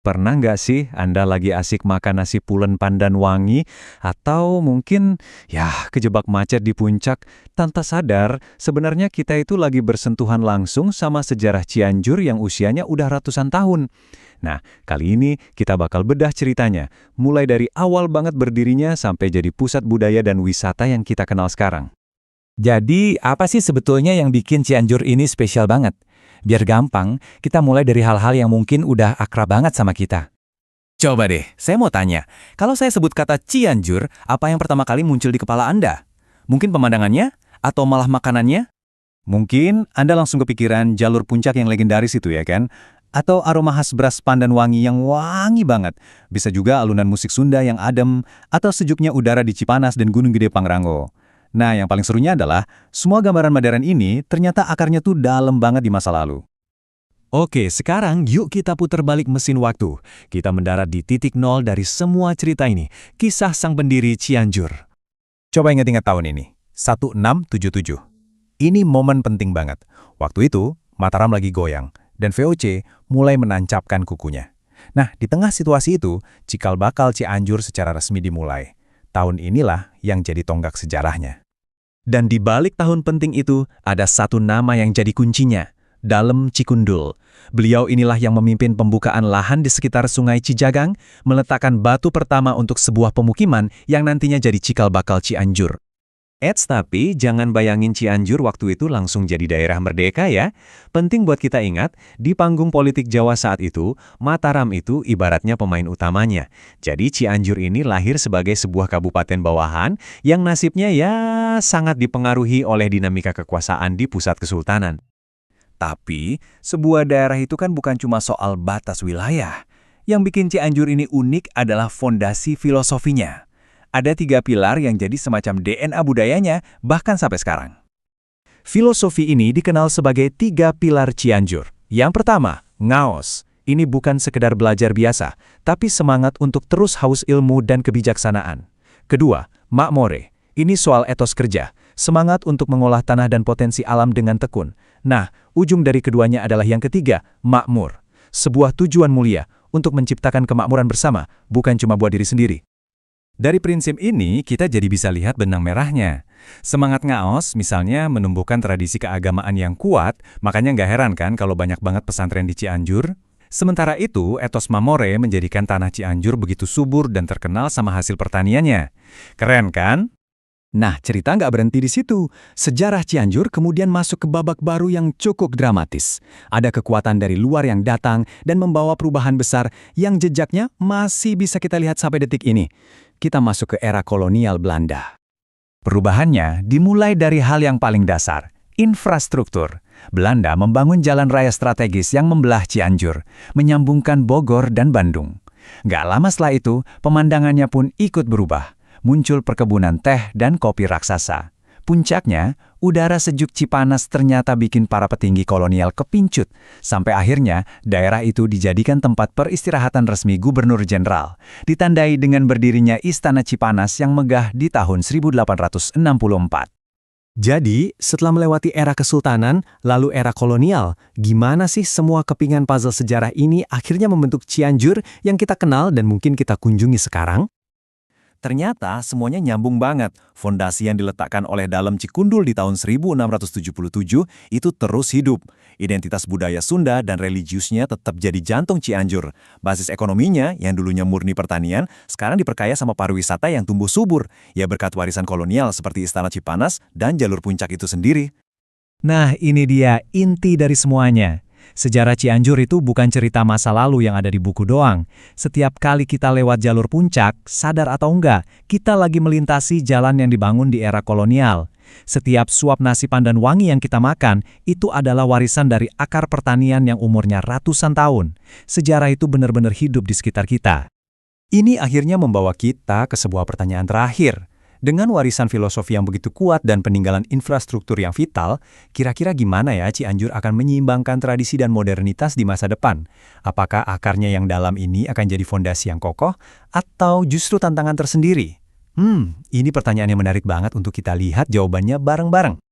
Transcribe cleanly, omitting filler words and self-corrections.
Pernah nggak sih Anda lagi asik makan nasi pulen pandan wangi, atau mungkin kejebak macet di puncak, tanpa sadar sebenarnya kita itu lagi bersentuhan langsung sama sejarah Cianjur yang usianya udah ratusan tahun. Nah, kali ini kita bakal bedah ceritanya, mulai dari awal banget berdirinya sampai jadi pusat budaya dan wisata yang kita kenal sekarang. Jadi, apa sih sebetulnya yang bikin Cianjur ini spesial banget? Biar gampang, kita mulai dari hal-hal yang mungkin udah akrab banget sama kita. Coba deh, saya mau tanya, kalau saya sebut kata Cianjur, apa yang pertama kali muncul di kepala Anda? Mungkin pemandangannya? Atau malah makanannya? Mungkin Anda langsung kepikiran jalur puncak yang legendaris itu ya kan? Atau aroma khas beras pandan wangi yang wangi banget. Bisa juga alunan musik Sunda yang adem, atau sejuknya udara di Cipanas dan Gunung Gede Pangrango. Nah, yang paling serunya adalah, semua gambaran modern ini ternyata akarnya tuh dalam banget di masa lalu. Oke, sekarang yuk kita putar balik mesin waktu. Kita mendarat di titik nol dari semua cerita ini, kisah sang pendiri Cianjur. Coba ingat-ingat tahun ini, 1677. Ini momen penting banget. Waktu itu, Mataram lagi goyang, dan VOC mulai menancapkan kukunya. Nah, di tengah situasi itu, cikal bakal Cianjur secara resmi dimulai. Tahun inilah yang jadi tonggak sejarahnya. Dan di balik tahun penting itu, ada satu nama yang jadi kuncinya, Dalem Cikundul. Beliau inilah yang memimpin pembukaan lahan di sekitar Sungai Cijagang, meletakkan batu pertama untuk sebuah pemukiman yang nantinya jadi cikal bakal Cianjur. Tapi jangan bayangin Cianjur waktu itu langsung jadi daerah merdeka ya. Penting buat kita ingat, di panggung politik Jawa saat itu, Mataram itu ibaratnya pemain utamanya. Jadi Cianjur ini lahir sebagai sebuah kabupaten bawahan yang nasibnya sangat dipengaruhi oleh dinamika kekuasaan di pusat kesultanan. Tapi, sebuah daerah itu kan bukan cuma soal batas wilayah. Yang bikin Cianjur ini unik adalah fondasi filosofinya. Ada 3 pilar yang jadi semacam DNA budayanya, bahkan sampai sekarang. Filosofi ini dikenal sebagai 3 pilar Cianjur. Yang pertama, ngaos. Ini bukan sekedar belajar biasa, tapi semangat untuk terus haus ilmu dan kebijaksanaan. Kedua, makmore. Ini soal etos kerja, semangat untuk mengolah tanah dan potensi alam dengan tekun. Nah, ujung dari keduanya adalah yang ketiga, makmur. Sebuah tujuan mulia untuk menciptakan kemakmuran bersama, bukan cuma buat diri sendiri. Dari prinsip ini, kita jadi bisa lihat benang merahnya. Semangat ngaos, misalnya, menumbuhkan tradisi keagamaan yang kuat, makanya nggak heran kan kalau banyak banget pesantren di Cianjur. Sementara itu, etos mamore menjadikan tanah Cianjur begitu subur dan terkenal sama hasil pertaniannya. Keren kan? Nah, cerita nggak berhenti di situ. Sejarah Cianjur kemudian masuk ke babak baru yang cukup dramatis. Ada kekuatan dari luar yang datang dan membawa perubahan besar yang jejaknya masih bisa kita lihat sampai detik ini. Kita masuk ke era kolonial Belanda. Perubahannya dimulai dari hal yang paling dasar, infrastruktur. Belanda membangun jalan raya strategis yang membelah Cianjur, menyambungkan Bogor dan Bandung. Nggak lama setelah itu, pemandangannya pun ikut berubah. Muncul perkebunan teh dan kopi raksasa. Puncaknya, udara sejuk Cipanas ternyata bikin para petinggi kolonial kepincut. Sampai akhirnya, daerah itu dijadikan tempat peristirahatan resmi gubernur jenderal. Ditandai dengan berdirinya Istana Cipanas yang megah di tahun 1864. Jadi, setelah melewati era kesultanan, lalu era kolonial, gimana sih semua kepingan puzzle sejarah ini akhirnya membentuk Cianjur yang kita kenal dan mungkin kita kunjungi sekarang? Ternyata semuanya nyambung banget. Fondasi yang diletakkan oleh Dalem Cikundul di tahun 1677 itu terus hidup. Identitas budaya Sunda dan religiusnya tetap jadi jantung Cianjur. Basis ekonominya yang dulunya murni pertanian, sekarang diperkaya sama pariwisata yang tumbuh subur. Ya berkat warisan kolonial seperti Istana Cipanas dan jalur puncak itu sendiri. Nah, ini dia inti dari semuanya. Sejarah Cianjur itu bukan cerita masa lalu yang ada di buku doang. Setiap kali kita lewat jalur puncak, sadar atau enggak, kita lagi melintasi jalan yang dibangun di era kolonial. Setiap suap nasi pandan wangi yang kita makan, itu adalah warisan dari akar pertanian yang umurnya ratusan tahun. Sejarah itu benar-benar hidup di sekitar kita. Ini akhirnya membawa kita ke sebuah pertanyaan terakhir. Dengan warisan filosofi yang begitu kuat dan peninggalan infrastruktur yang vital, kira-kira gimana ya Cianjur akan menyeimbangkan tradisi dan modernitas di masa depan? Apakah akarnya yang dalam ini akan jadi fondasi yang kokoh, atau justru tantangan tersendiri? Ini pertanyaan yang menarik banget untuk kita lihat jawabannya bareng-bareng.